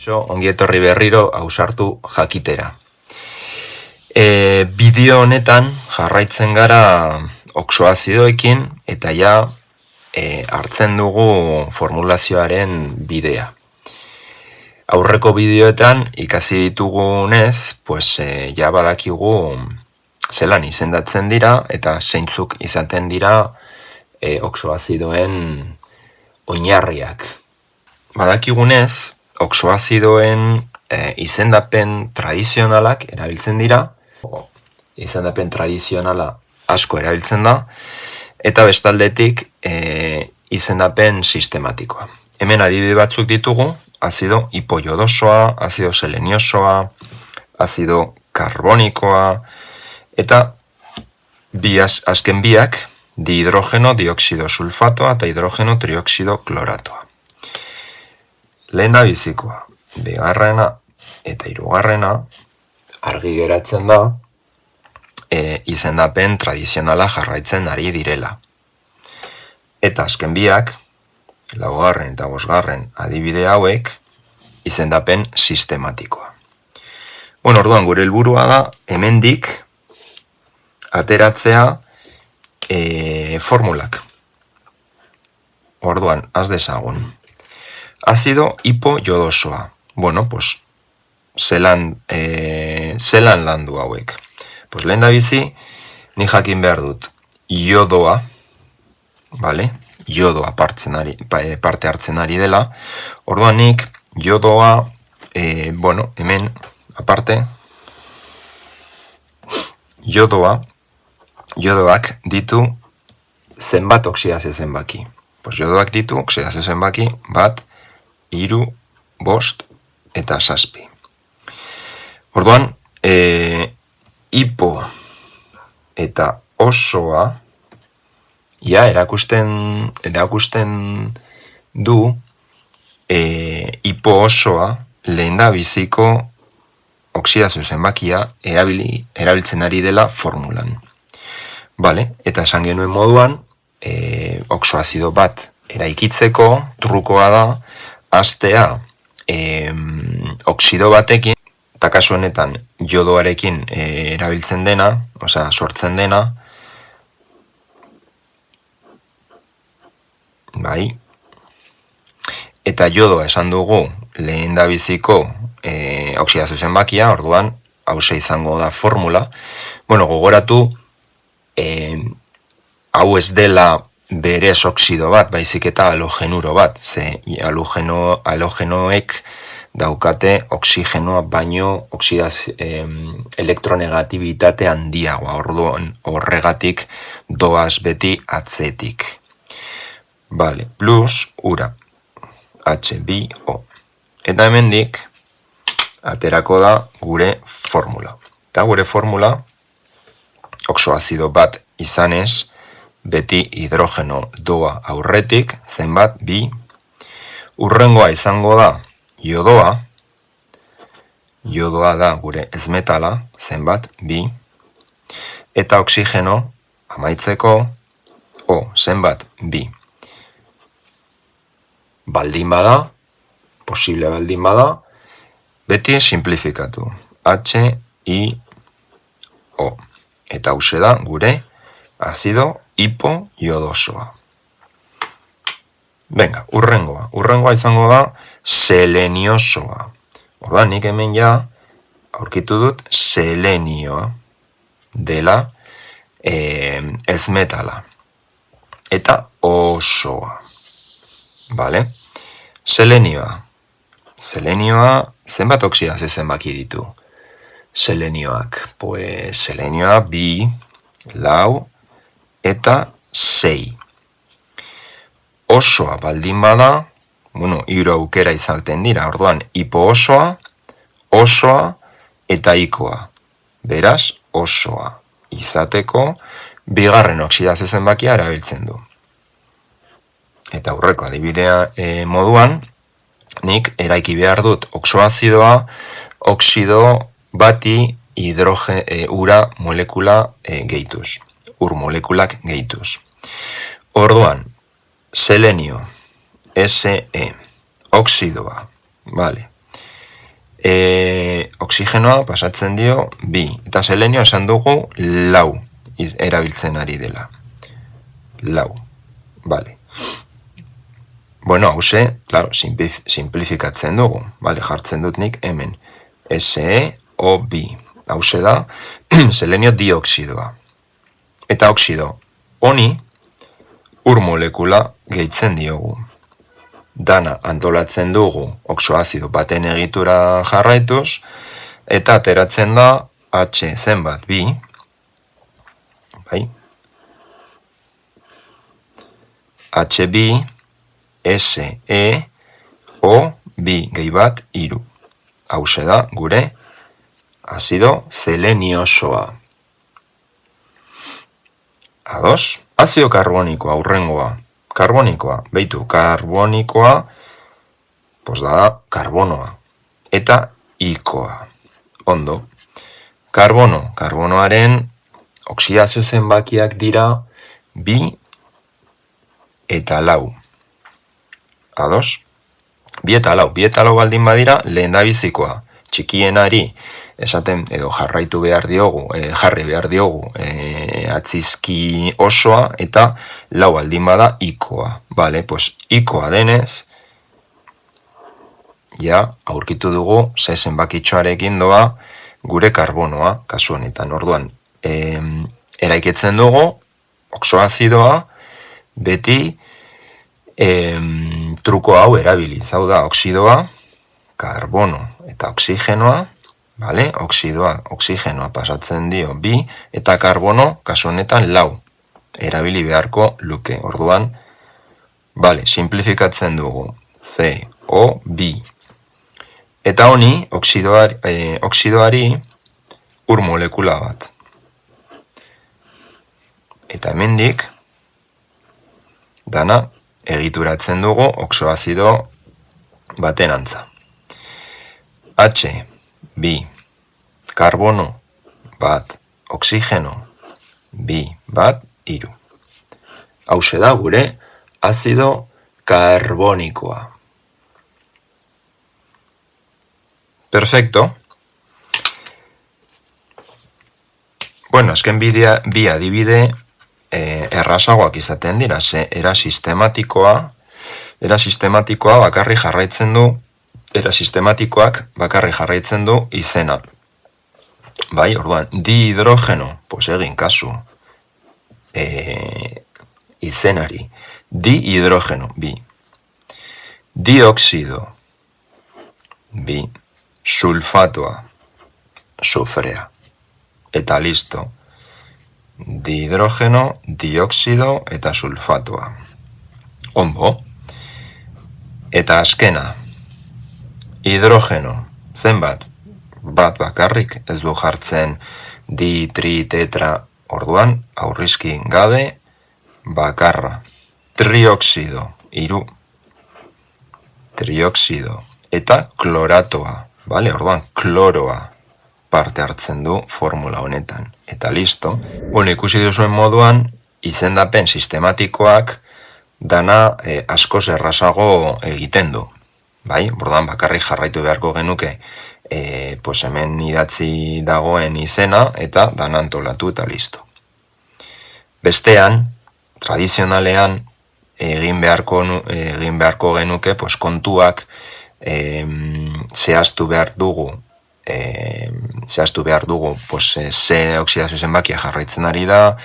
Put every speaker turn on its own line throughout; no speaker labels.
Ongi etorri berriro ausartu jakitera. Bideo honetan jarraitzen gara oxoazidoekin eta ja hartzen dugu formulazioaren bidea. Aurreko bideoetan ikasi ditugunez, ja badakigu zelan izendatzen dira eta zeintzuk izaten dira oxoazidoen oinarriak. Badakigunez, oxoazidoen izendapen tradizionalak erabiltzen dira, izendapen tradizionala asko erabiltzen da, eta bestaldetik izendapen sistematikoa. Hemen adibide batzuk ditugu, azido hipoiodosoa, azido seleniosoa, azido karbonikoa, eta azken biak dihidrogeno dioxido sulfatoa eta hidrogeno trioxido kloratoa. Lehen bizikoa, bigarrena eta hirugarrena argi geratzen da izendapen tradizionala jarraitzen ari direla. Eta azken biak, laugarren eta bosgarren adibide hauek, izendapen sistematikoa. Orduan gure helburua da hemendik ateratzea formulak. Orduan, az dezagun. Azido hipoiodosoa. Zelan landu hauek. Lehen da bizi, ni jakin behar dut iodoa, iodoa parte hartzen ari dela. Orduan nik iodoa, hemen aparte, iodoak ditu zenbat oksidazio zenbaki. Iodoak ditu oksidazio zenbaki bat, 3, 5 eta 7. Orduan, hipo eta osoa erakusten du hipo osoa lehendabiziko oksidazio zenbakia erabiltzen ari dela formulan. Eta esan genuen moduan, oxoazido bat eraikitzeko trukoa da hastea oxido batekin, eta kasu honetan iodoarekin erabiltzen dena, sortzen dena, eta iodoa esan dugu lehendabiziko oksidazio zenbakia, orduan hauxe izango da formula. Gogoratu, hau ez dela berez oxido bat, baizik eta halogenuro bat, ze halogenoek daukate oksigenoa baino elektronegatibitate handiagoa, orduan horregatik doaz beti atzetik. Plus ura, H2O. Eta hemendik aterako da gure formula. Eta gure formula, oxoazido bat izanez, beti hidrogeno doa aurretik, zenbat, 2. Urrengoa izango da iodoa, iodoa da gure ezmetala, zenbat, 2. Eta oksigeno amaitzeko, zenbat, 2. Baldin bada, posible baldin bada, beti simplifikatu, H2O. Eta hause da gure azido hipoiodosoa. Urrengoa izango da seleniosoa. Orduan nik hemen ja aurkitu dut selenioa dela ezmetala. Eta osoa. Selenioa. Zenbat oksidazio zenbaki ditu? Selenioak. Selenioa 2, 4 eta 6. Osoa baldin bada, hiru aukera izaten dira, orduan hipo osoa eta ikoa. Beraz, osoa izateko bigarren oksidazio zenbakia erabiltzen du. Eta aurreko adibidea moduan, nik eraiki behar dut oxoazidoa, oxido bati ura molekula gehituz. Ur molekulak gehituz. Orduan, selenio, Se, oxidoa, Oxigenoa pasatzen dio 2. Eta selenio esan dugu 4 erabiltzen ari dela. 4. Vale. Bueno, hause, claro, simplifikatzen dugu. Vale, jartzen dut nik hemen. SeO2. Hause da, selenio dioxidoa. Eta oxido honi ur molekula gehitzen diogu. Dana antolatzen dugu oxoazido baten egitura jarraituz, eta ateratzen da H zenbat 2, bai? H2, SeO2 gehi bat 3. Hauxe da gure azido seleniosoa. Ados? Azido karbonikoa, hurrengoa. Karbonikoa, beitu, karbonikoa, pues da karbonoa. Eta ikoa. Ondo. Karbonoaren oxidazio zenbakiak dira 2 eta 4. Ados? 2 eta 4. 2 eta 4 baldin badira, lehen da bizikoa. Txikienari esaten edo jarri behar diogu atzizki osoa, eta 4 baldin bada ikoa. Vale, pues ikoa denez, ja, aurkitu dugu ze zenbakitxoarekin doa gure karbonoa, kasu honetan. Orduan, eraikitzen dugu oxoazidoa beti truko hau erabiliz. Hau da, oxidoa, karbono eta oxigenoa, vale? Oxigenoa pasatzen dio 2, eta karbono, kasu honetan 4, erabili beharko luke. Orduan, vale, simplifikatzen dugu CO2. Eta honi, oxidoari ur molekula bat. Eta hemendik, dana, egituratzen dugu oxoazido baten antza. H, 2, karbono, bat, oxigeno, 2, bat, 3. Hauxe da gure azido karbonikoa. Perfecto. Bueno, azken bi adibide errazagoak izaten dira, era sistematikoak bakarri jarraitzen du izena. Bai, orduan, dihidrogeno, pues egin kasu izenari. Dihidrogeno, 2. Dioxido, 2. Sulfatoa, sufrea. Eta listo. Dihidrogeno, dioxido eta sulfatoa. Ondo. Eta azkena. Hidrogeno, zenbat? Bat bakarrik, ez du jartzen di, tri, tetra, orduan, aurrizki gabe, bakarra. Trioxido, 3. Trioxido. Eta kloratoa, vale? Orduan, kloroa parte hartzen du formula honetan. Eta listo. Bueno, ikusi duzuen moduan, izendapen sistematikoak dana askoz errazago egiten du. Bai, orduan bakarrik jarraitu beharko genuke pues hemen idatzi dagoen izena eta dana antolatu eta listo. Bestean, tradizionalean egin beharko genuke pues kontuak zehaztu behar dugu pues ze oxidazio zenbakia jarraitzen ari da,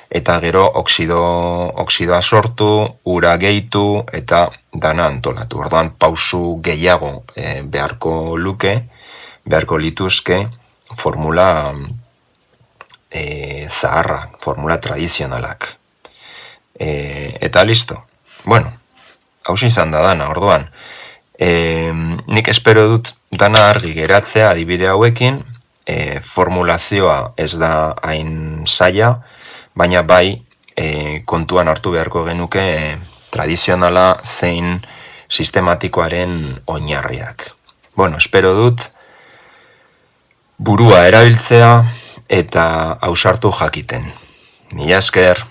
eta gero oxidoa sortu, ura gehitu eta dana antolatu. Orduan pausu gehiago beharko lituzke formula zaharrak, formula tradizionalak. Eta listo. Bueno, hauxe izan da dana, orduan. Nik espero dut dana argi geratzea adibide hauekin, formulazioa ez da hain zaila, baina bai kontuan hartu beharko genuke tradizionala zein sistematikoaren oinarriak. Bueno, espero dut burua erabiltzea eta ausartu jakiten. Mila esker!